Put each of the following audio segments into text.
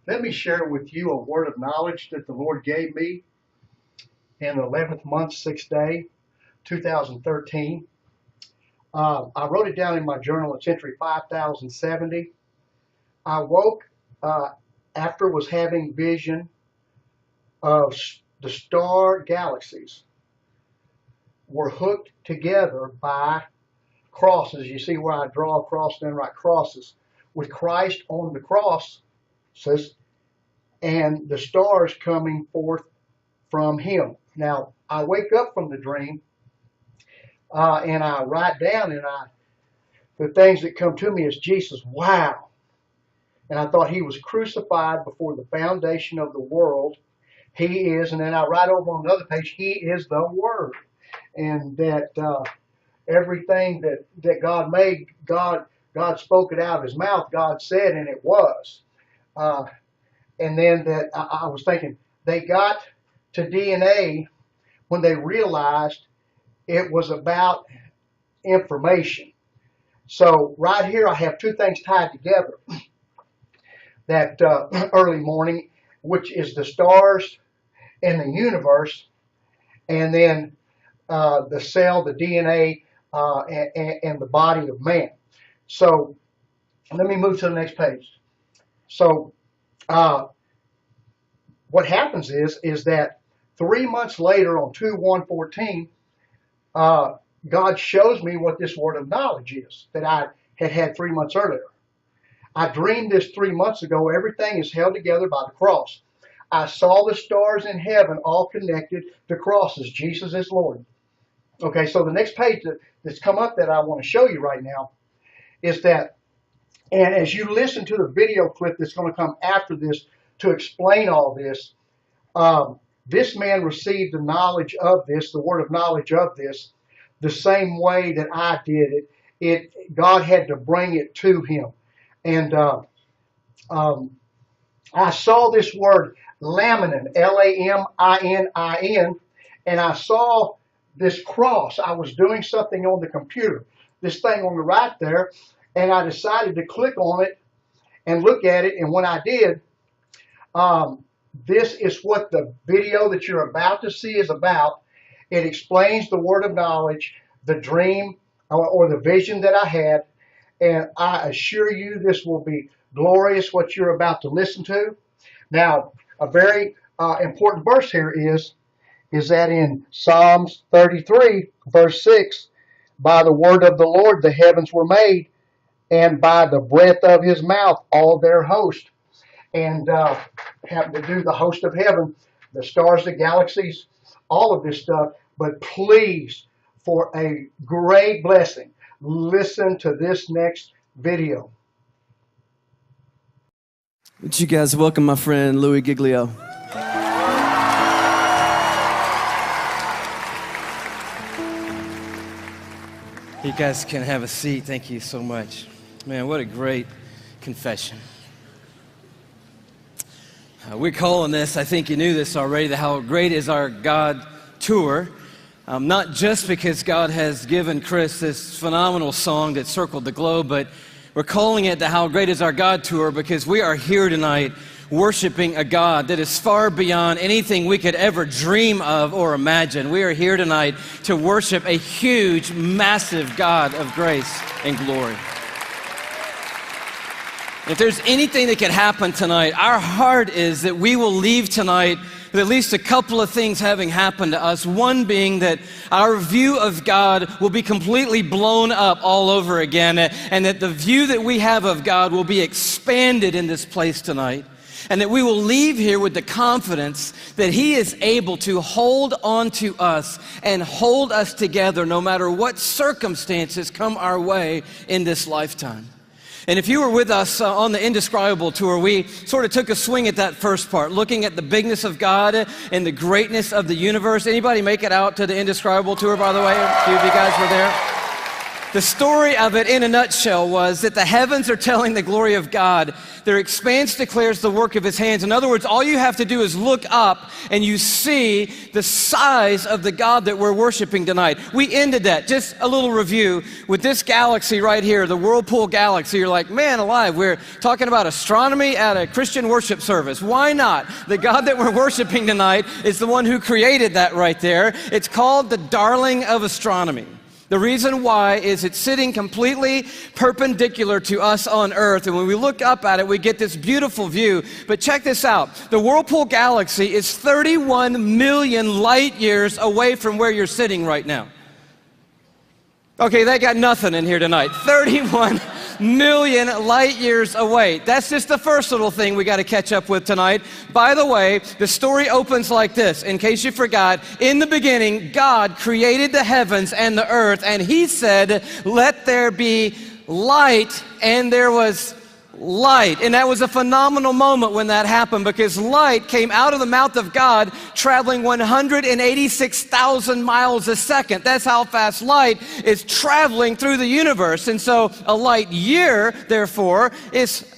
Let me share with you a word of knowledge that the Lord gave me in the 11th month, 6th day, 2013. I wrote it down in my journal. It's entry 5070. I woke after was having vision of the star galaxies were hooked together by crosses. You see where I draw a cross, then write crosses, with Christ on the cross, and the stars coming forth from him. Now, I wake up from the dream, and I write down, and the things that come to me is Jesus, wow. And I thought he was crucified before the foundation of the world. He is, and then I write over on another page, he is the Word. And that everything that God made, God spoke it out of his mouth, God said, and it was. And then that I was thinking, they got to DNA when they realized it was about information. So right here I have two things tied together. That early morning, which is the stars and the universe, and then the cell, the DNA, and the body of man. So let me move to the next page. So what happens is that 3 months later on 2/1/14, God shows me what this word of knowledge is that I had 3 months earlier. I dreamed this 3 months ago. Everything is held together by the cross. I saw the stars in heaven all connected to crosses. Jesus is Lord. Okay, so the next page that's come up that I want to show you right now is that, and as you listen to the video clip that's going to come after this to explain all this, this man received the knowledge of this, the word of knowledge of this, the same way that I did it. God had to bring it to him. And I saw this word laminin, Laminin, and I saw this cross. I was doing something on the computer, this thing on the right there, and I decided to click on it and look at it. And when I did, this is what the video that you're about to see is about. It explains the word of knowledge, the dream or the vision that I had. And I assure you this will be glorious what you're about to listen to. Now, a very important verse here is that in Psalms 33, verse 6, by the word of the Lord the heavens were made, and by the breath of his mouth all their host. And having to do the host of heaven, the stars, the galaxies, all of this stuff. But please, for a great blessing, listen to this next video. Would you guys welcome my friend Louis Giglio? You guys can have a seat. Thank you so much. Man, what a great confession. We're calling this, I think you knew this already, the How Great Is Our God Tour. Not just because God has given Chris this phenomenal song that circled the globe, but we're calling it the How Great Is Our God Tour because we are here tonight worshiping a God that is far beyond anything we could ever dream of or imagine. We are here tonight to worship a huge, massive God of grace and glory. If there's anything that can happen tonight, our heart is that we will leave tonight with at least a couple of things having happened to us. One being that our view of God will be completely blown up all over again, and that the view that we have of God will be expanded in this place tonight, and that we will leave here with the confidence that He is able to hold on to us and hold us together no matter what circumstances come our way in this lifetime. And if you were with us on the Indescribable Tour, we sort of took a swing at that first part, looking at the bigness of God and the greatness of the universe. Anybody make it out to the Indescribable Tour, by the way? A few of you guys were there. The story of it in a nutshell was that the heavens are telling the glory of God. Their expanse declares the work of his hands. In other words, all you have to do is look up and you see the size of the God that we're worshiping tonight. We ended that, just a little review, with this galaxy right here, the Whirlpool Galaxy. You're like, man alive, we're talking about astronomy at a Christian worship service. Why not? The God that we're worshiping tonight is the one who created that right there. It's called the darling of astronomy. The reason why is it's sitting completely perpendicular to us on Earth, and when we look up at it, we get this beautiful view. But check this out. The Whirlpool Galaxy is 31 million light years away from where you're sitting right now. Okay, they got nothing in here tonight. 31 million light years away. That's just the first little thing we got to catch up with tonight. By the way, the story opens like this. In case you forgot, in the beginning, God created the heavens and the earth, and he said, let there be light, and there was light. And that was a phenomenal moment when that happened, because light came out of the mouth of God traveling 186,000 miles a second. That's how fast light is traveling through the universe. And so a light year, therefore, is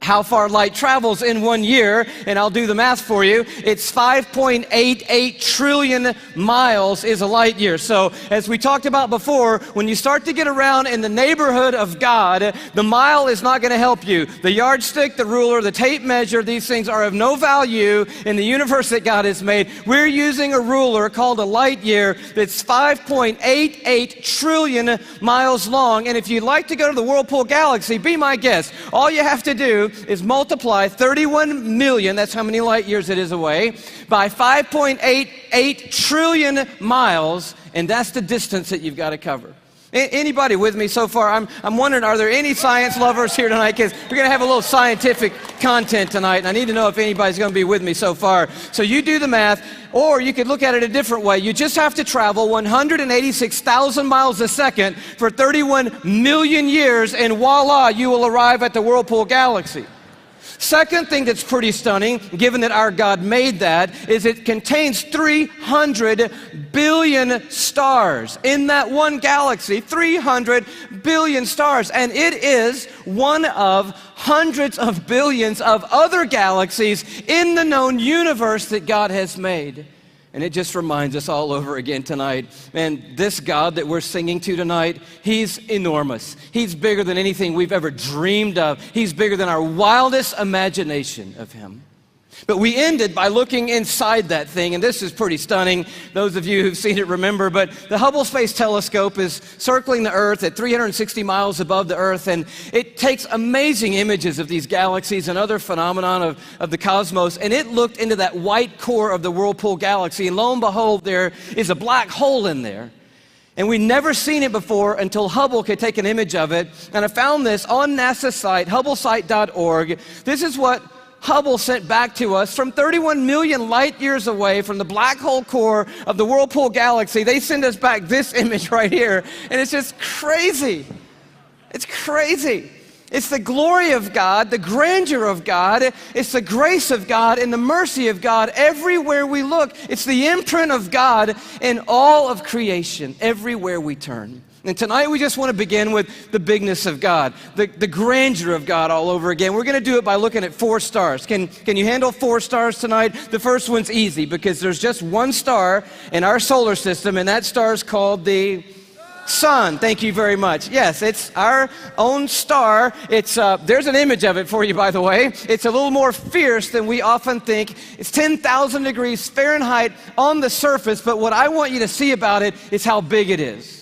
how far light travels in 1 year, and I'll do the math for you. It's 5.88 trillion miles is a light year. So as we talked about before, when you start to get around in the neighborhood of God, the mile is not going to help you. The yardstick, the ruler, the tape measure, these things are of no value in the universe that God has made. We're using a ruler called a light year that's 5.88 trillion miles long. And if you'd like to go to the Whirlpool Galaxy, be my guest. All you have to do is multiply 31 million, that's how many light years it is away, by 5.88 trillion miles, and that's the distance that you've got to cover. Anybody with me so far? I'm wondering, are there any science lovers here tonight? Because we're going to have a little scientific content tonight, and I need to know if anybody's going to be with me so far. So you do the math, or you could look at it a different way. You just have to travel 186,000 miles a second for 31 million years, and voila, you will arrive at the Whirlpool Galaxy. Second thing that's pretty stunning, given that our God made that, is it contains 300 billion stars. In that one galaxy, 300 billion stars. And it is one of hundreds of billions of other galaxies in the known universe that God has made. And it just reminds us all over again tonight, man, this God that we're singing to tonight, he's enormous. He's bigger than anything we've ever dreamed of. He's bigger than our wildest imagination of him. But we ended by looking inside that thing, and this is pretty stunning. Those of you who've seen it remember, but the Hubble Space Telescope is circling the Earth at 360 miles above the Earth, and it takes amazing images of these galaxies and other phenomena of the cosmos, and it looked into that white core of the Whirlpool Galaxy, and lo and behold, there is a black hole in there. And we'd never seen it before until Hubble could take an image of it, and I found this on NASA's site, hubblesite.org. This is what Hubble sent back to us from 31 million light years away from the black hole core of the Whirlpool Galaxy. They send us back this image right here, and it's just crazy. It's crazy. It's the glory of God, the grandeur of God, it's the grace of God and the mercy of God everywhere we look. It's the imprint of God in all of creation, everywhere we turn. And tonight we just want to begin with the bigness of God, the grandeur of God all over again. We're going to do it by looking at 4 stars. Can you handle 4 stars tonight? The first one's easy because there's just one star in our solar system, and that star is called the sun. Thank you very much. Yes, it's our own star. It's there's an image of it for you, by the way. It's a little more fierce than we often think. It's 10,000 degrees Fahrenheit on the surface, but what I want you to see about it is how big it is.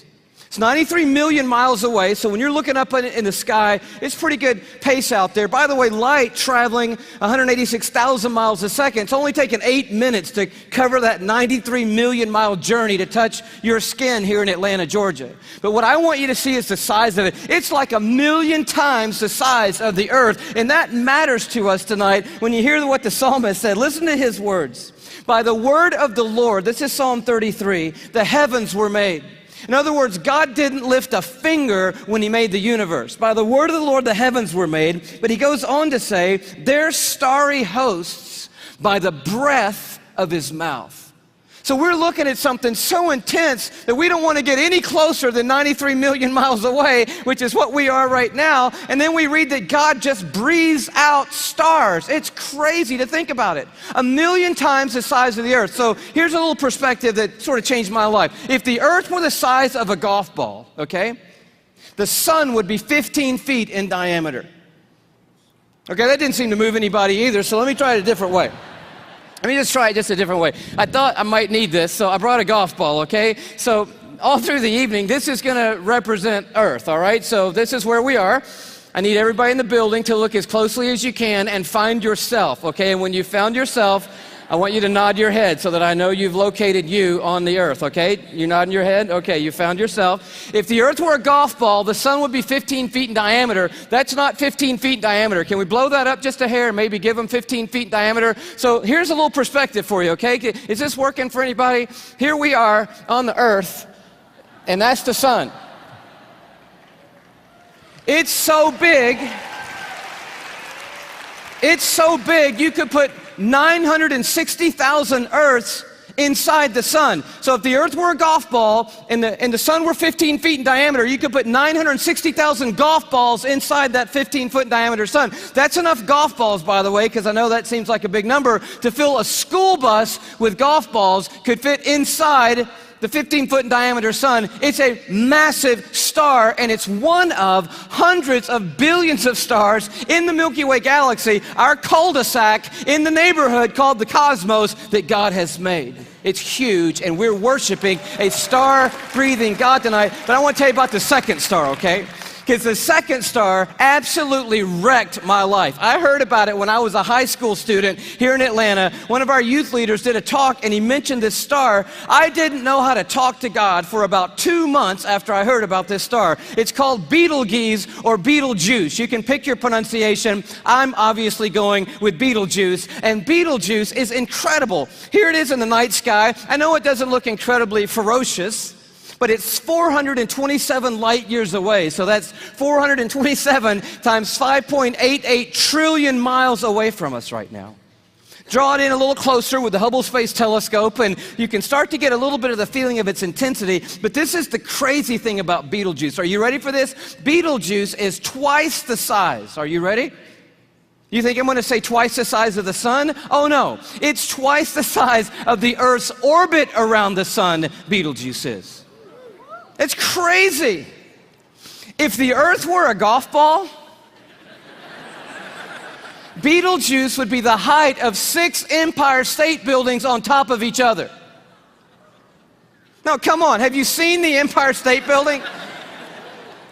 It's 93 million miles away, so when you're looking up in the sky, it's pretty good pace out there. By the way, light traveling 186,000 miles a second, it's only taken 8 minutes to cover that 93 million mile journey to touch your skin here in Atlanta, Georgia. But what I want you to see is the size of it. It's like 1,000,000 times the size of the earth, and that matters to us tonight when you hear what the psalmist said. Listen to his words. By the word of the Lord, this is Psalm 33, the heavens were made. In other words, God didn't lift a finger when he made the universe. By the word of the Lord, the heavens were made. But he goes on to say, their starry hosts by the breath of his mouth. So we're looking at something so intense that we don't want to get any closer than 93 million miles away, which is what we are right now. And then we read that God just breathes out stars. It's crazy to think about it. 1 million times the size of the earth. So here's a little perspective that sort of changed my life. If the earth were the size of a golf ball, okay, the sun would be 15 feet in diameter. Okay, that didn't seem to move anybody either, so let me try it a different way. Let me just try it just a different way. I thought I might need this, so I brought a golf ball, okay? So all through the evening, this is going to represent Earth, all right? So this is where we are. I need everybody in the building to look as closely as you can and find yourself, okay? And when you found yourself, I want you to nod your head so that I know you've located you on the earth, okay? You nodding your head? Okay, you found yourself. If the earth were a golf ball, the sun would be 15 feet in diameter. That's not 15 feet in diameter. Can we blow that up just a hair, maybe give them 15 feet in diameter? So here's a little perspective for you, okay? Is this working for anybody? Here we are on the earth, and that's the sun. It's so big. It's so big you could put 960,000 Earths inside the sun. So if the earth were a golf ball and the sun were 15 feet in diameter, you could put 960,000 golf balls inside that 15-foot in diameter sun. That's enough golf balls, by the way, because I know that seems like a big number, to fill a school bus with golf balls could fit inside the 15-foot in diameter sun. It's a massive star, and it's one of hundreds of billions of stars in the Milky Way galaxy, our cul-de-sac in the neighborhood called the cosmos that God has made. It's huge, and we're worshiping a star-breathing God tonight. But I want to tell you about the second star, okay? Because the second star absolutely wrecked my life. I heard about it when I was a high school student here in Atlanta. One of our youth leaders did a talk, and he mentioned this star. I didn't know how to talk to God for about 2 months after I heard about this star. It's called Betelgeuse or Betelgeuse. You can pick your pronunciation. I'm obviously going with Betelgeuse, and Betelgeuse is incredible. Here it is in the night sky. I know it doesn't look incredibly ferocious, but it's 427 light years away. So that's 427 times 5.88 trillion miles away from us right now. Draw it in a little closer with the Hubble Space Telescope, and you can start to get a little bit of the feeling of its intensity. But this is the crazy thing about Betelgeuse. Are you ready for this? Betelgeuse is twice the size. Are you ready? You think I'm going to say twice the size of the sun? Oh no, it's twice the size of the Earth's orbit around the sun, Betelgeuse is. It's crazy. If the earth were a golf ball, Betelgeuse would be the height of 6 Empire State Buildings on top of each other. Now, come on, have you seen the Empire State Building?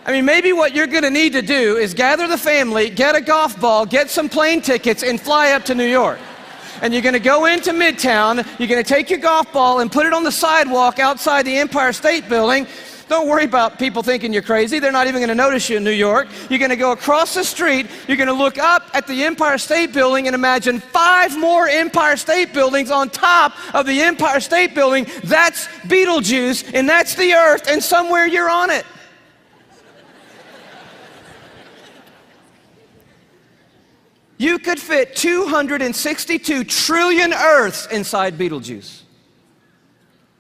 I mean, maybe what you're going to need to do is gather the family, get a golf ball, get some plane tickets, and fly up to New York. And you're going to go into Midtown, you're going to take your golf ball and put it on the sidewalk outside the Empire State Building. Don't worry about people thinking you're crazy. They're not even going to notice you in New York. You're going to go across the street. You're going to look up at the Empire State Building and imagine 5 more Empire State Buildings on top of the Empire State Building. That's Betelgeuse, and that's the Earth, and somewhere you're on it. You could fit 262 trillion Earths inside Betelgeuse.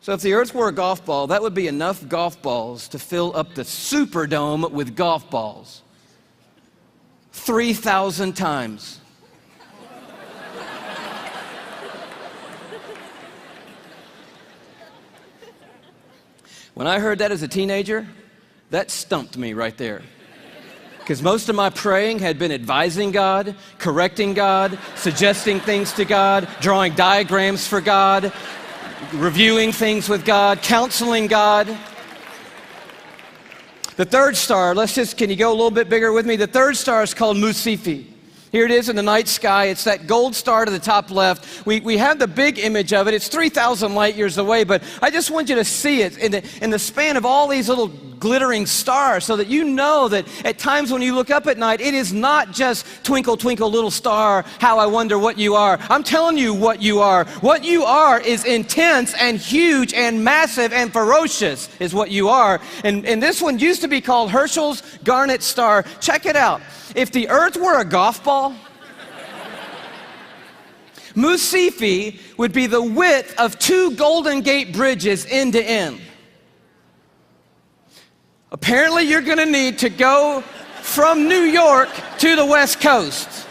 So if the Earth were a golf ball, that would be enough golf balls to fill up the Superdome with golf balls. 3,000 times. When I heard that as a teenager, that stumped me right there. Because most of my praying had been advising God, correcting God, suggesting things to God, drawing diagrams for God, reviewing things with God, counseling God. The third star, can you go a little bit bigger with me? The third star is called Musifi. Here it is in the night sky. It's that gold star to the top left. We have the big image of it. It's 3,000 light years away, but I just want you to see it in the span of all these little glittering stars so that you know that at times when you look up at night, it is not just twinkle, twinkle, little star, how I wonder what you are. I'm telling you what you are. What you are is intense and huge and massive and ferocious is what you are. And this one used to be called Herschel's Garnet Star. Check it out. If the Earth were a golf ball, Musifi would be the width of 2 Golden Gate bridges end to end. Apparently, you're going to need to go from New York to the West Coast.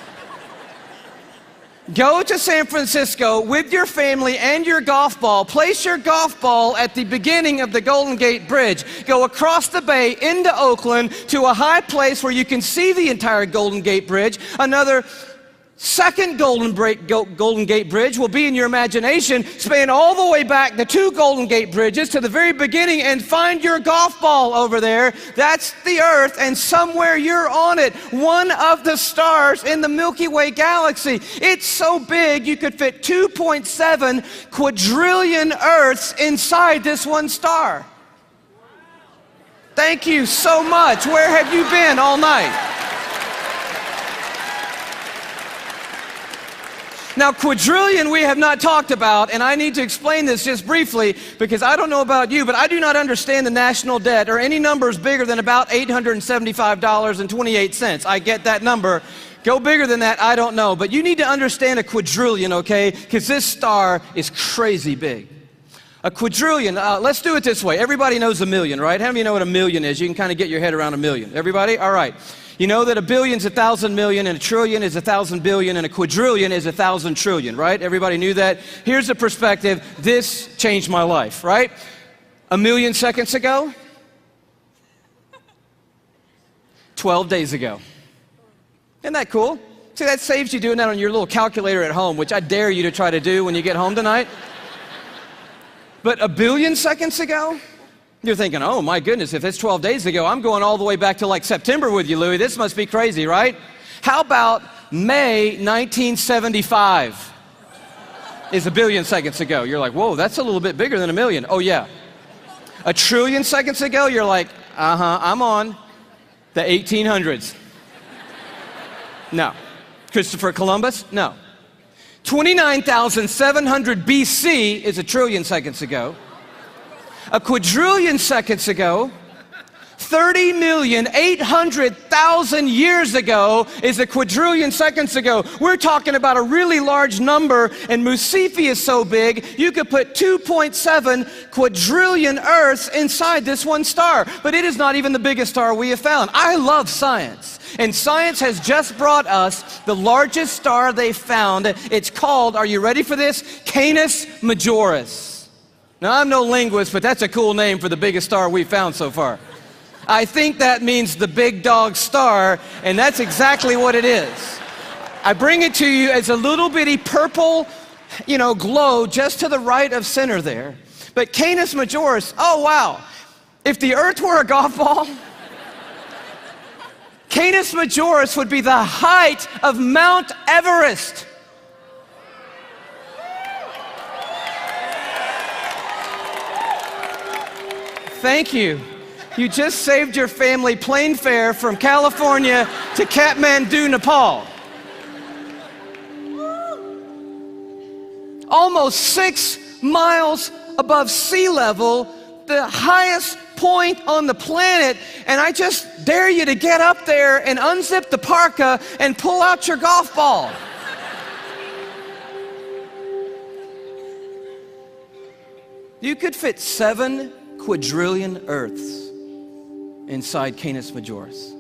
Go to San Francisco with your family and your golf ball. Place your golf ball at the beginning of the Golden Gate Bridge. Go across the bay into Oakland to a high place where you can see the entire Golden Gate Bridge. Another second Golden Gate Bridge will be in your imagination. Span all the way back the 2 Golden Gate Bridges to the very beginning and find your golf ball over there. That's the Earth, and somewhere you're on it. One of the stars in the Milky Way galaxy. It's so big you could fit 2.7 quadrillion Earths inside this one star. Thank you so much. Where have you been all night? Now, quadrillion we have not talked about, and I need to explain this just briefly because I don't know about you, but I do not understand the national debt or any numbers bigger than about $875.28. I get that number. Go bigger than that, I don't know. But you need to understand a quadrillion, okay? Because this star is crazy big. A quadrillion, let's do it this way. Everybody knows a million, right? How many of you know what a million is? You can kind of get your head around a million. Everybody? All right. You know that a billion's 1,000 million, and a trillion is 1,000 billion, and a quadrillion is 1,000 trillion, right? Everybody knew that? Here's the perspective. This changed my life, right? A million seconds ago, 12 days ago. Isn't that cool? See, that saves you doing that on your little calculator at home, which I dare you to try to do when you get home tonight. But a billion seconds ago? You're thinking, oh my goodness, if it's 12 days ago, I'm going all the way back to like September with you, Louis. This must be crazy, right? How about May 1975 is a billion seconds ago? You're like, whoa, that's a little bit bigger than a million. Oh yeah. A trillion seconds ago, you're like, I'm on the 1800s. No. Christopher Columbus? No. 29,700 BC is a trillion seconds ago. A quadrillion seconds ago, 30,800,000 years ago is a quadrillion seconds ago. We're talking about a really large number, and Musifi is so big, you could put 2.7 quadrillion Earths inside this one star. But it is not even the biggest star we have found. I love science, and science has just brought us the largest star they found. It's called, are you ready for this? Canis Majoris. Now, I'm no linguist, but that's a cool name for the biggest star we've found so far. I think that means the big dog star, and that's exactly what it is. I bring it to you as a little bitty purple, glow just to the right of center there. But Canis Majoris, oh wow. If the Earth were a golf ball, Canis Majoris would be the height of Mount Everest. Thank you. You just saved your family plane fare from California to Kathmandu, Nepal. Almost 6 miles above sea level, the highest point on the planet, and I just dare you to get up there and unzip the parka and pull out your golf ball. You could fit 7 quadrillion Earths inside Canis Majoris.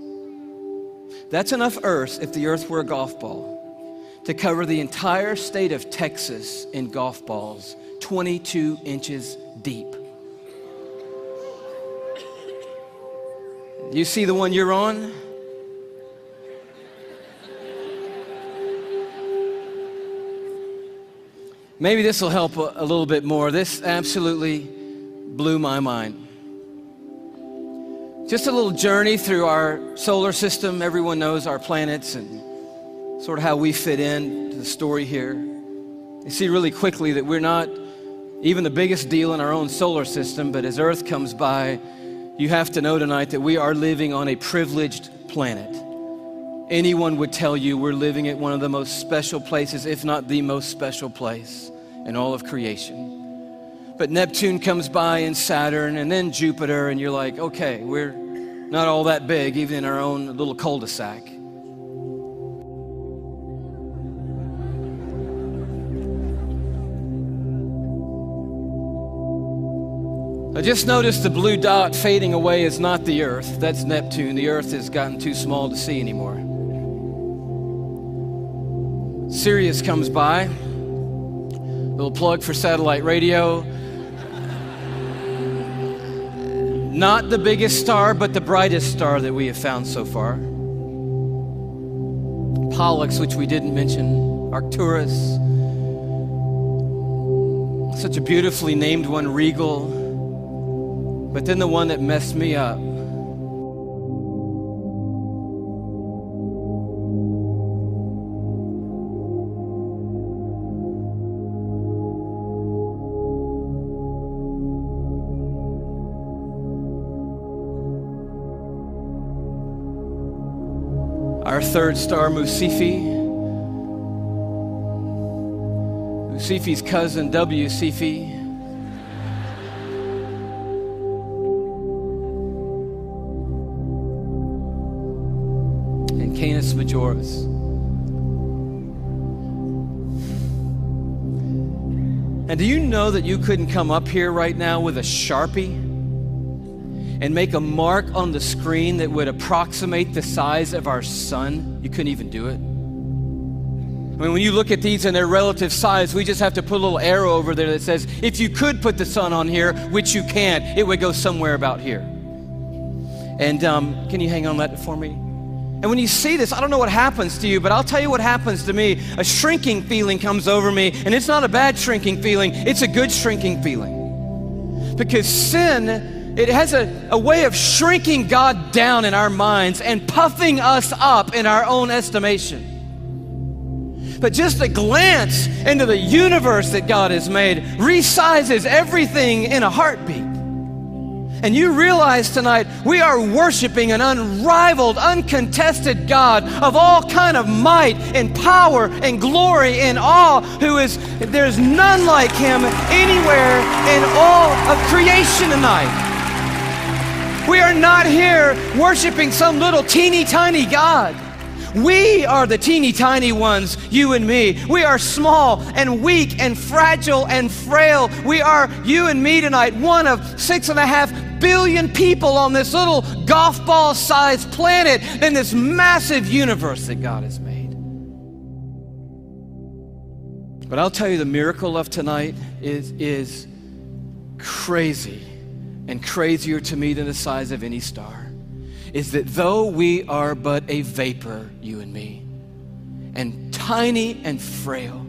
That's enough Earths, if the Earth were a golf ball, to cover the entire state of Texas in golf balls, 22 inches deep. You see the one you're on? Maybe this will help a little bit more. This absolutely blew my mind. Just a little journey through our solar system. Everyone knows our planets and sort of how we fit in to the story here. You see really quickly that we're not even the biggest deal in our own solar system, but as Earth comes by, you have to know tonight that we are living on a privileged planet. Anyone would tell you we're living at one of the most special places, if not the most special place in all of creation. But Neptune comes by and Saturn and then Jupiter, and you're like, okay, we're not all that big, even in our own little cul-de-sac. I just noticed the blue dot fading away is not the Earth. That's Neptune. The Earth has gotten too small to see anymore. Sirius comes by. Little plug for satellite radio. Not the biggest star, but the brightest star that we have found so far. Pollux, which we didn't mention. Arcturus. Such a beautifully named one, Regal. But then the one that messed me up. Our third star, Musifi. Musifi's cousin, W. Cephei. And Canis Majoris. And do you know that you couldn't come up here right now with a Sharpie and make a mark on the screen that would approximate the size of our sun? You couldn't even do it. I mean, when you look at these in their relative size, we just have to put a little arrow over there that says, if you could put the sun on here, which you can't, it would go somewhere about here. And can you hang on that for me? And when you see this, I don't know what happens to you, but I'll tell you what happens to me. A shrinking feeling comes over me, and it's not a bad shrinking feeling, it's a good shrinking feeling. Because sin, it has a way of shrinking God down in our minds and puffing us up in our own estimation. But just a glance into the universe that God has made resizes everything in a heartbeat. And you realize tonight we are worshiping an unrivaled, uncontested God of all kind of might and power and glory and awe, there's none like him anywhere in all of creation tonight. We are not here worshiping some little teeny tiny God. We are the teeny tiny ones, you and me. We are small and weak and fragile and frail. We are, you and me tonight, one of 6.5 billion people on this little golf ball sized planet in this massive universe that God has made. But I'll tell you, the miracle of tonight is crazy, and crazier to me than the size of any star. Is that though we are but a vapor, you and me, and tiny and frail,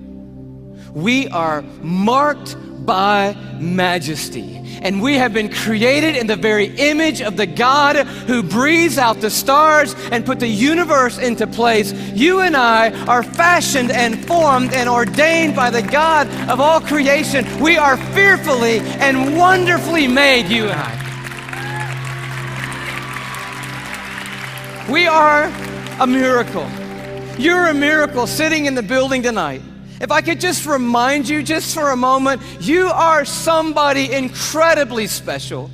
we are marked by majesty. And we have been created in the very image of the God who breathes out the stars and put the universe into place. You and I are fashioned and formed and ordained by the God of all creation. We are fearfully and wonderfully made, you and I. We are a miracle. You're a miracle sitting in the building tonight. If I could just remind you just for a moment, you are somebody incredibly special.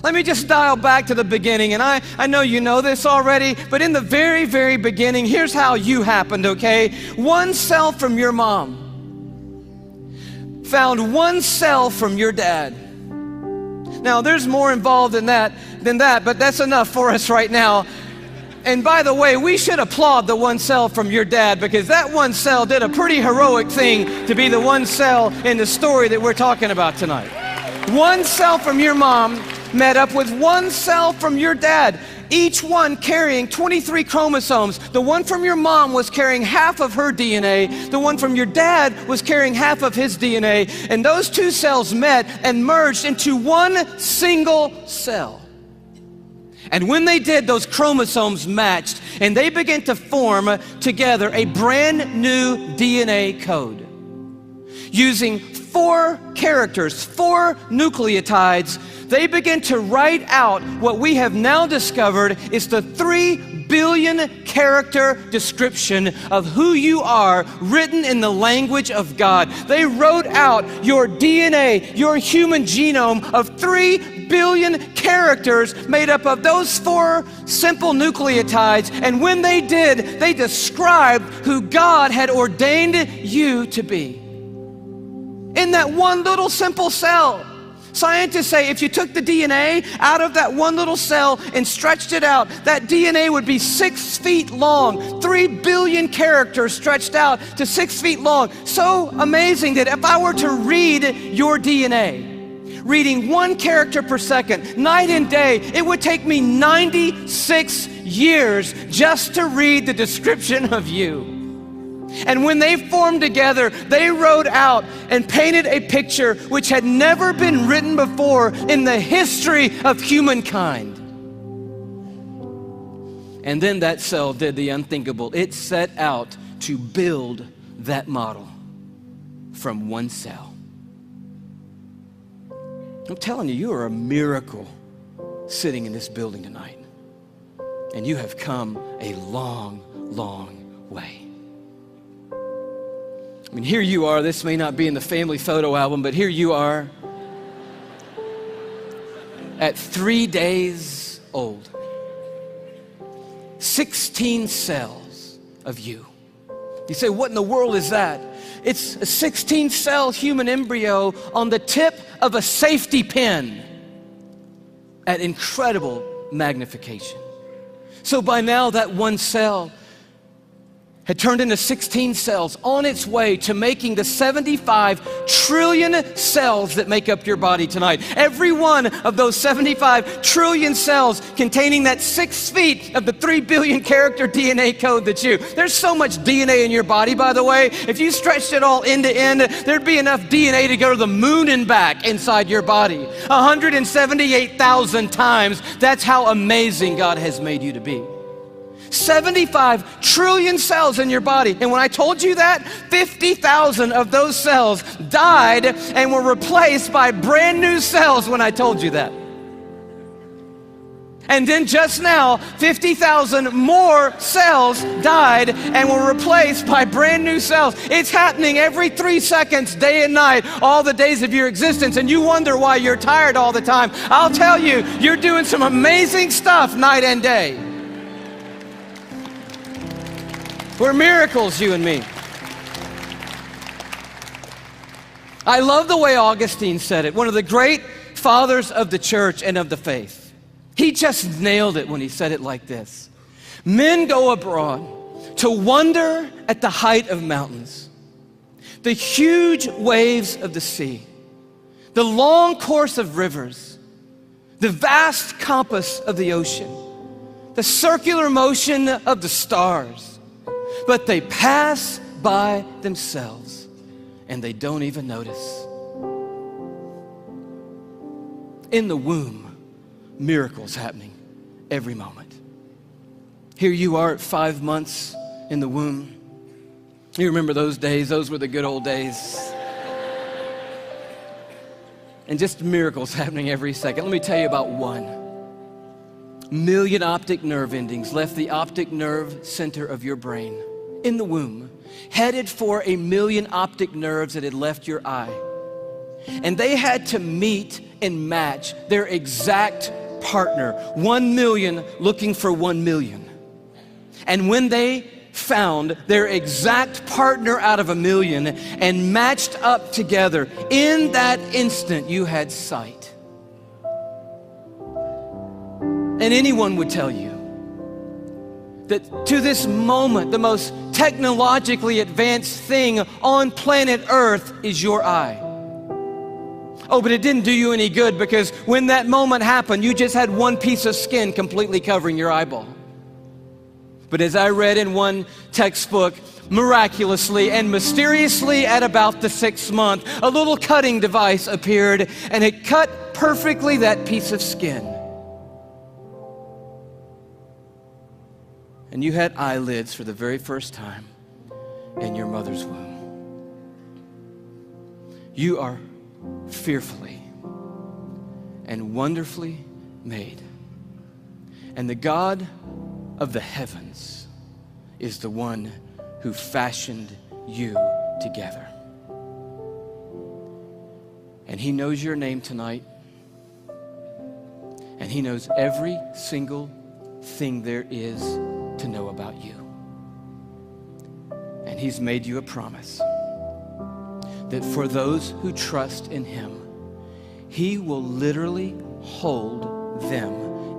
Let me just dial back to the beginning, and I know you know this already, but in the very, very beginning, here's how you happened, okay? One cell from your mom found one cell from your dad. Now, there's more involved in that than that, but that's enough for us right now. And by the way, we should applaud the one cell from your dad, because that one cell did a pretty heroic thing to be the one cell in the story that we're talking about tonight. One cell from your mom met up with one cell from your dad, each one carrying 23 chromosomes. The one from your mom was carrying half of her DNA. The one from your dad was carrying half of his DNA. And those two cells met and merged into one single cell. And when they did, those chromosomes matched, and they began to form together a brand new DNA code. Using 4 characters, 4 nucleotides, they begin to write out what we have now discovered is the 3 billion character description of who you are, written in the language of God. They wrote out your DNA, your human genome of 3 billion characters made up of those 4 simple nucleotides. And when they did, they described who God had ordained you to be. In that one little simple cell. Scientists say if you took the DNA out of that one little cell and stretched it out, that DNA would be 6 feet long, 3 billion characters stretched out to 6 feet long. So amazing that if I were to read your DNA, reading 1 character per second, night and day, it would take me 96 years just to read the description of you. And when they formed together, they wrote out and painted a picture which had never been written before in the history of humankind. And then that cell did the unthinkable. It set out to build that model from 1 cell. I'm telling you, you are a miracle sitting in this building tonight. And you have come a long, long way. I mean, here you are. This may not be in the family photo album, but here you are at 3 days old. 16 cells of you. You say, what in the world is that? It's a 16-cell human embryo on the tip of a safety pin at incredible magnification. So by now, that 1 cell had turned into 16 cells on its way to making the 75 trillion cells that make up your body tonight. Every one of those 75 trillion cells containing that 6 feet of the 3 billion character DNA code that's you. There's so much DNA in your body, by the way. If you stretched it all end to end, there'd be enough DNA to go to the moon and back inside your body. 178,000 times. That's how amazing God has made you to be. 75 trillion cells in your body. And when I told you that, 50,000 of those cells died and were replaced by brand new cells when I told you that. And then just now, 50,000 more cells died and were replaced by brand new cells. It's happening every 3 seconds, day and night, all the days of your existence. And you wonder why you're tired all the time. I'll tell you, you're doing some amazing stuff night and day. We're miracles, you and me. I love the way Augustine said it, one of the great fathers of the church and of the faith. He just nailed it when he said it like this. Men go abroad to wonder at the height of mountains, the huge waves of the sea, the long course of rivers, the vast compass of the ocean, the circular motion of the stars. But they pass by themselves and they don't even notice. In the womb, miracles happening every moment. Here you are at 5 months in the womb. You remember those days? Those were the good old days. And just miracles happening every second. Let me tell you about one. 1 million optic nerve endings left the optic nerve center of your brain in the womb, headed for 1 million optic nerves that had left your eye. And they had to meet and match their exact partner, 1 million looking for 1 million. And when they found their exact partner out of 1 million and matched up together, in that instant you had sight. And anyone would tell you that to this moment, the most technologically advanced thing on planet Earth is your eye. Oh, but it didn't do you any good because when that moment happened, you just had one piece of skin completely covering your eyeball. But as I read in one textbook, miraculously and mysteriously at about the 6th month, a little cutting device appeared and it cut perfectly that piece of skin. And you had eyelids for the very first time in your mother's womb. You are fearfully and wonderfully made. And the God of the heavens is the one who fashioned you together. And he knows your name tonight. And he knows every single thing there is to know about you. And he's made you a promise that for those who trust in him, He will literally hold them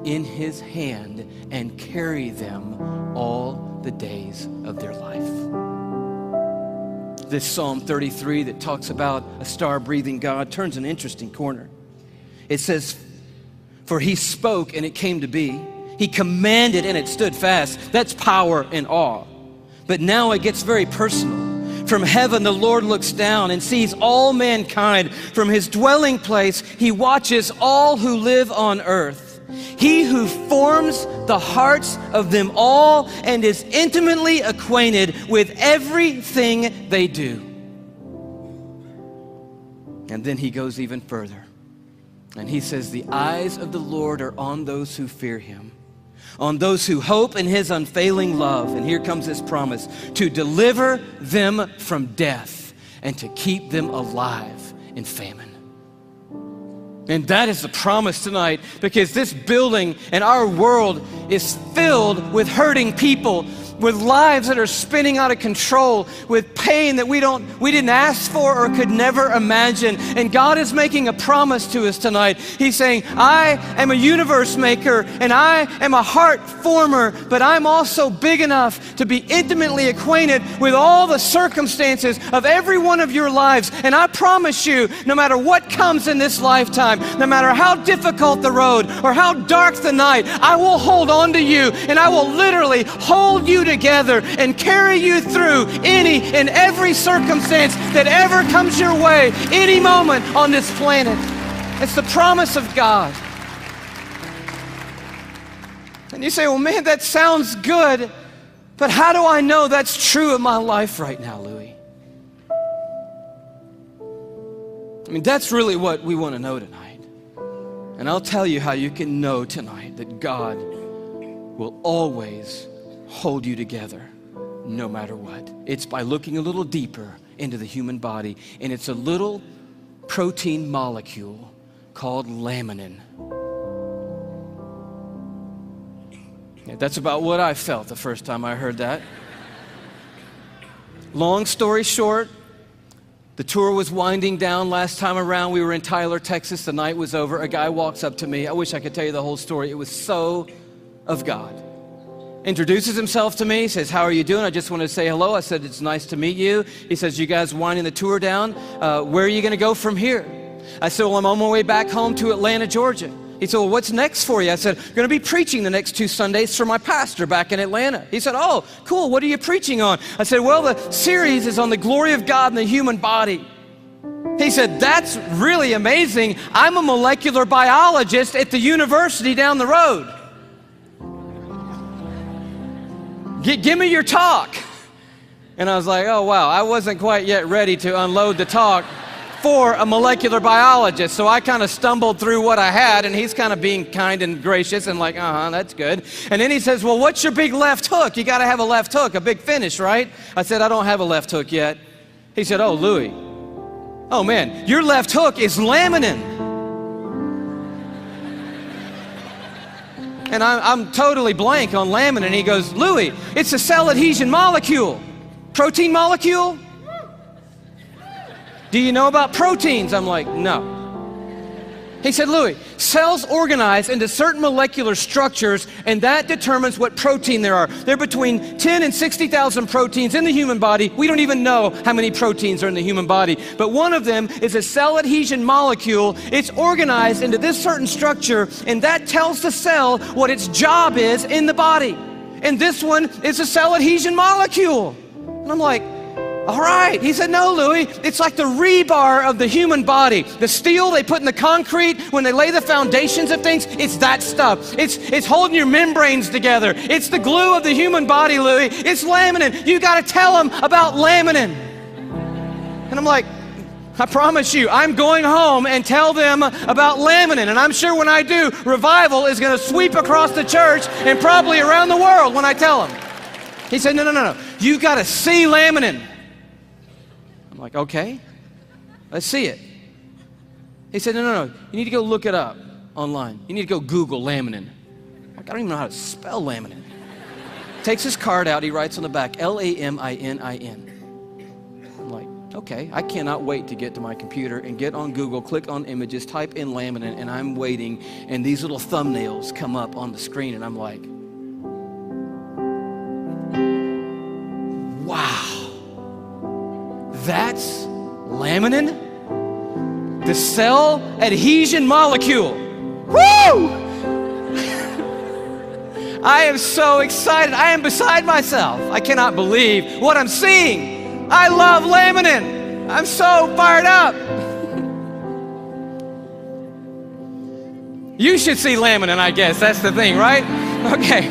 in his hand and carry them all the days of their life. This Psalm 33 that talks about a star-breathing God turns an interesting corner. It says, "For he spoke and it came to be. He commanded and it stood fast." That's power and awe. But now it gets very personal. From heaven, the Lord looks down and sees all mankind. From his dwelling place, he watches all who live on earth. He who forms the hearts of them all and is intimately acquainted with everything they do. And then he goes even further. And he says, "The eyes of the Lord are on those who fear him, on those who hope in his unfailing love." And here comes this promise: to deliver them from death and to keep them alive in famine. And that is the promise tonight, because this building and our world is filled with hurting people, with lives that are spinning out of control, with pain that we didn't ask for or could never imagine. And God is making a promise to us tonight. He's saying, "I am a universe maker and I am a heart former, but I'm also big enough to be intimately acquainted with all the circumstances of every one of your lives. And I promise you, no matter what comes in this lifetime, no matter how difficult the road or how dark the night, I will hold on to you and I will literally hold you together and carry you through any and every circumstance that ever comes your way, any moment on this planet." It's the promise of God. And you say, "Well, man, that sounds good, but how do I know that's true of my life right now, Louis?" I mean, that's really what we want to know tonight. And I'll tell you how you can know tonight that God will always hold you together no matter what. It's by looking a little deeper into the human body, and it's a little protein molecule called laminin. Yeah, that's about what I felt the first time I heard that. Long story short, the tour was winding down last time around. We were in Tyler, Texas. The night was over. A guy walks up to me. I wish I could tell you the whole story. It was so of God. Introduces himself to me, says, "How are you doing? I just wanted to say hello." I said, "It's nice to meet you." He says, "You guys winding the tour down? Where are you going to go from here?" I said, "Well, I'm on my way back home to Atlanta, Georgia." He said, "Well, what's next for you?" I said, "I'm going to be preaching the next 2 Sundays for my pastor back in Atlanta." He said, "Oh, cool. What are you preaching on?" I said, "Well, the series is on the glory of God in the human body." He said, "That's really amazing. I'm a molecular biologist at the university down the road. Give me your talk." And I was like, oh, wow, I wasn't quite yet ready to unload the talk for a molecular biologist. So I kind of stumbled through what I had, and he's kind of being kind and gracious and like, that's good. And then he says, "Well, what's your big left hook? You got to have a left hook, a big finish, right?" I said, "I don't have a left hook yet." He said, "Oh, Louis, oh man, your left hook is laminin." And I'm totally blank on laminin. He goes, "Louis, it's a cell adhesion molecule." Protein molecule? "Do you know about proteins?" I'm like, "No." He said, "Louis, cells organize into certain molecular structures, and that determines what protein there are. There are between 10 and 60,000 proteins in the human body. We don't even know how many proteins are in the human body. But one of them is a cell adhesion molecule. It's organized into this certain structure, and that tells the cell what its job is in the body. And this one is a cell adhesion molecule." And I'm like, "All right." He said, "No, Louis, it's like the rebar of the human body. The steel they put in the concrete when they lay the foundations of things, it's that stuff. It's holding your membranes together. It's the glue of the human body, Louis. It's laminin. You got to tell them about laminin." And I'm like, "I promise you, I'm going home and tell them about laminin. And I'm sure when I do, revival is going to sweep across the church and probably around the world when I tell them." He said, No. You got to see laminin." I'm like, "Okay, let's see it." He said, No. You need to go look it up online. You need to go Google laminin. I'm like, I don't even know how to spell laminin. Takes his card out. He writes on the back, Laminin. I'm like, Okay, I cannot wait to get to my computer and get on Google, click on images, type in laminin, and I'm waiting, and these little thumbnails come up on the screen, and I'm like, wow, that's laminin? The cell adhesion molecule. Woo! I am so excited. I am beside myself. I cannot believe what I'm seeing. I love laminin. I'm so fired up. You should see laminin, I guess. That's the thing, right? Okay.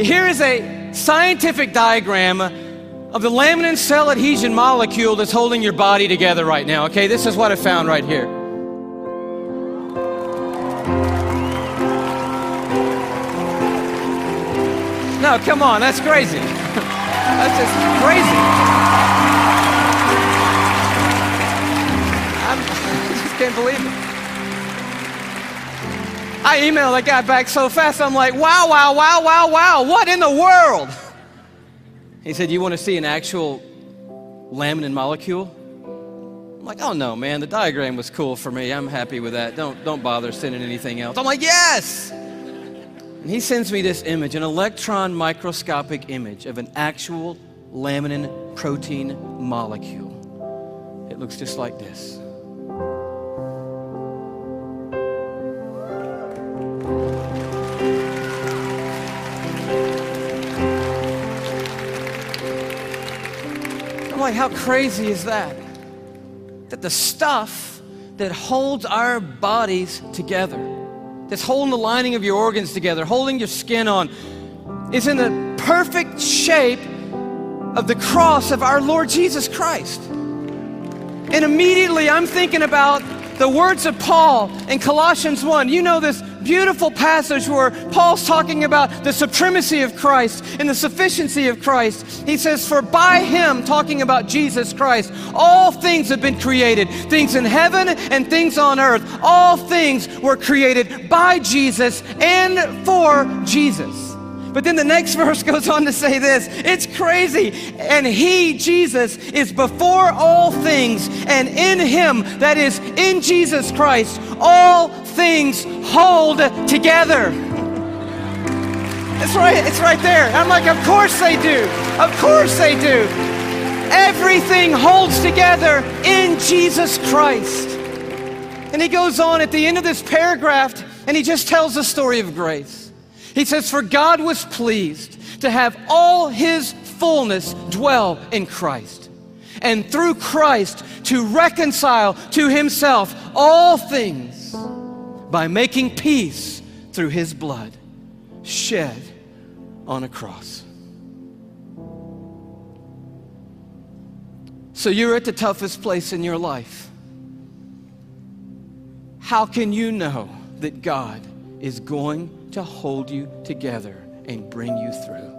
Here is a scientific diagram of the laminin cell adhesion molecule that's holding your body together right now. Okay, this is what I found right here. No, come on, that's crazy. That's just crazy. I just can't believe it. I emailed that guy back so fast, I'm like, wow, wow, wow, wow, wow, what in the world? He said, you want to see an actual laminin molecule? I'm like, oh no, man, the diagram was cool for me. I'm happy with that. Don't bother sending anything else. I'm like, yes! And he sends me this image, an electron microscopic image of an actual laminin protein molecule. It looks just like this. I'm like, how crazy is that? That the stuff that holds our bodies together, that's holding the lining of your organs together, holding your skin on, is in the perfect shape of the cross of our Lord Jesus Christ. And immediately I'm thinking about the words of Paul in Colossians 1. You know this beautiful passage where Paul's talking about the supremacy of Christ and the sufficiency of Christ. He says, for by him, talking about Jesus Christ, all things have been created, things in heaven and things on earth. All things were created by Jesus and for Jesus. But then the next verse goes on to say this, it's crazy. And he, Jesus, is before all things, and in him, that is, in Jesus Christ, all things hold together. It's right there. I'm like, of course they do. Of course they do. Everything holds together in Jesus Christ. And he goes on at the end of this paragraph, and he just tells the story of grace. He says, for God was pleased to have all his fullness dwell in Christ, and through Christ to reconcile to himself all things by making peace through his blood shed on a cross. So you're at the toughest place in your life. How can you know that God is going to hold you together and bring you through?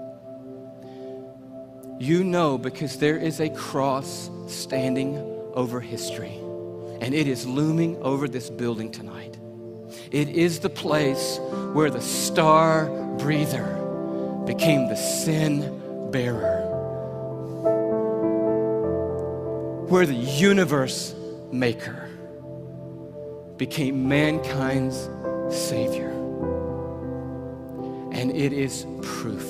You know, because there is a cross standing over history, and it is looming over this building tonight. It is the place where the star breather became the sin bearer, where the universe maker became mankind's savior. And it is proof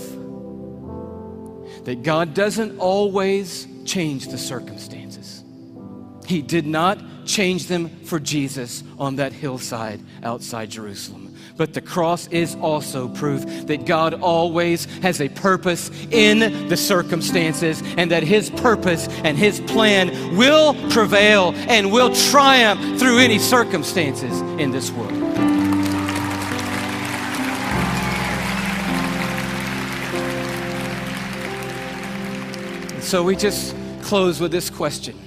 that God doesn't always change the circumstances. He did not change them for Jesus on that hillside outside Jerusalem. But the cross is also proof that God always has a purpose in the circumstances, and that his purpose and his plan will prevail and will triumph through any circumstances in this world. So we just close with this question.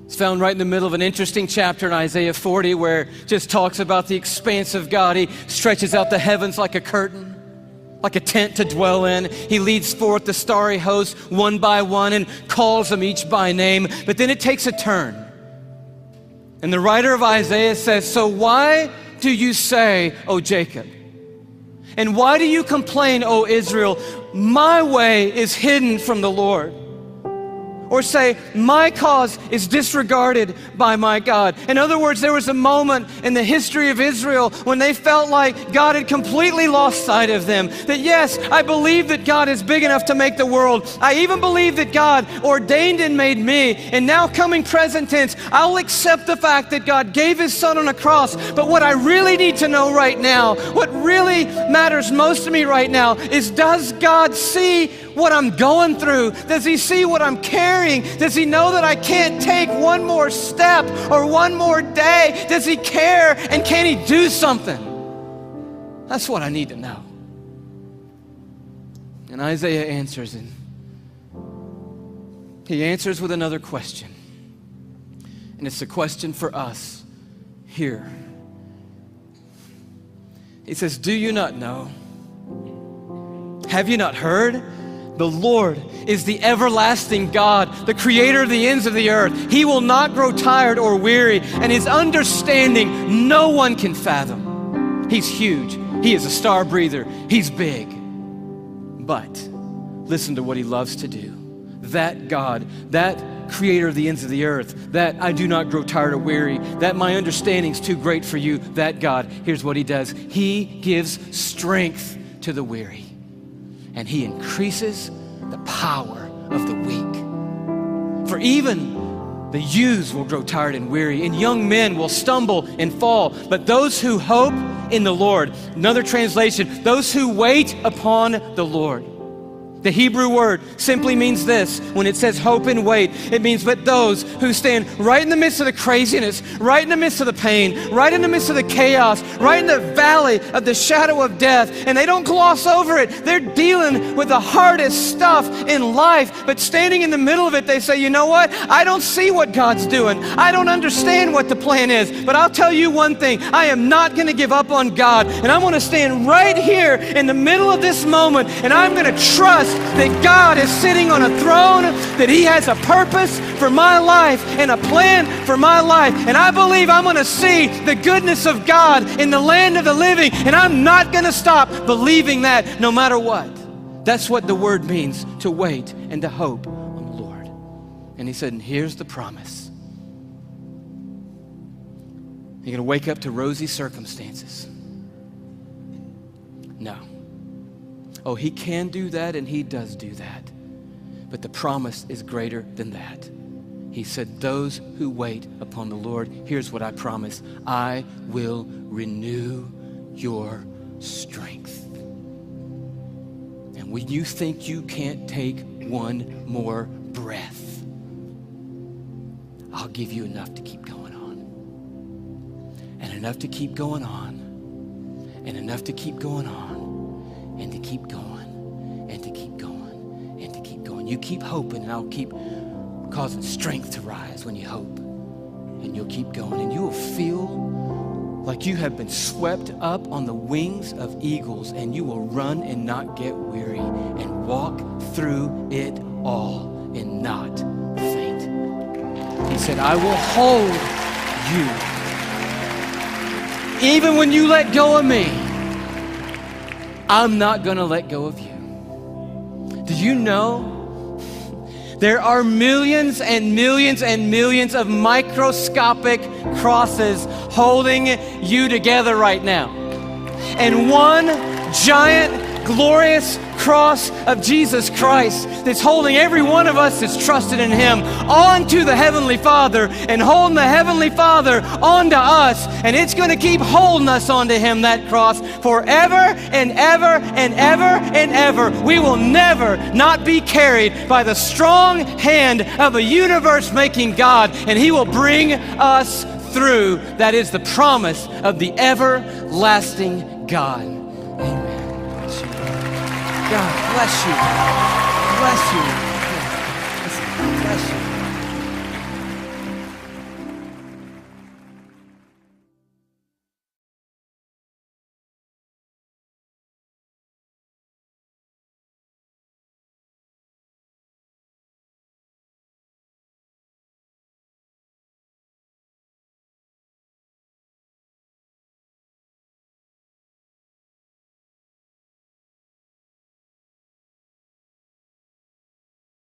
It's found right in the middle of an interesting chapter in Isaiah 40 where it just talks about the expanse of God. He stretches out the heavens like a curtain, like a tent to dwell in. He leads forth the starry host one by one and calls them each by name. But then it takes a turn. And the writer of Isaiah says, so why do you say, O Jacob? And why do you complain, O Israel? My way is hidden from the Lord. or say, my cause is disregarded by my God. In other words, there was a moment in the history of Israel when they felt like God had completely lost sight of them. That yes, I believe that God is big enough to make the world. I even believe that God ordained and made me. And now coming present tense, I'll accept the fact that God gave His Son on a cross. But what I really need to know right now, what really matters most to me right now is, does God see what I'm going through? Does He see what I'm carrying? Does He know that I can't take one more step or one more day? Does He care, and can He do something? That's what I need to know. And Isaiah answers, and he answers with another question. And it's a question for us here. He says, do you not know? Have you not heard? The Lord is the everlasting God, the creator of the ends of the earth. He will not grow tired or weary, and His understanding no one can fathom. He's huge. He is a star breather. He's big. But listen to what He loves to do. That God, that creator of the ends of the earth, that I do not grow tired or weary, that my understanding is too great for you, that God, here's what He does. He gives strength to the weary, and He increases the power of the weak. For even the youths will grow tired and weary, and young men will stumble and fall. But those who hope in the Lord, another translation, those who wait upon the Lord. The Hebrew word simply means this. When it says hope and wait, it means but those who stand right in the midst of the craziness, right in the midst of the pain, right in the midst of the chaos, right in the valley of the shadow of death, and they don't gloss over it. They're dealing with the hardest stuff in life, but standing in the middle of it, they say, you know what? I don't see what God's doing. I don't understand what the plan is, but I'll tell you one thing. I am not going to give up on God, and I'm going to stand right here in the middle of this moment, and I'm going to trust that God is sitting on a throne, that He has a purpose for my life and a plan for my life. And I believe I'm going to see the goodness of God in the land of the living, and I'm not going to stop believing that no matter what. That's what the word means, to wait and to hope on the Lord. And He said, and here's the promise. You're going to wake up to rosy circumstances? No. Oh, He can do that, and He does do that. But the promise is greater than that. He said, those who wait upon the Lord, here's what I promise. I will renew your strength. And when you think you can't take one more breath, I'll give you enough to keep going on. And enough to keep going on. And enough to keep going on. And to keep going, and to keep going, and to keep going. You keep hoping, and I'll keep causing strength to rise when you hope. And you'll keep going, and you will feel like you have been swept up on the wings of eagles, and you will run and not get weary, and walk through it all and not faint. He said, I will hold you. Even when you let go of me, I'm not going to let go of you. Do you know there are millions and millions and millions of microscopic crosses holding you together right now? And one giant, glorious cross of Jesus Christ that's holding every one of us that's trusted in Him onto the Heavenly Father, and holding the Heavenly Father onto us, and it's going to keep holding us onto Him, that cross, forever and ever and ever and ever. We will never not be carried by the strong hand of a universe-making God, and He will bring us through. That is the promise of the everlasting God. Amen. God bless you. Bless you. Bless you.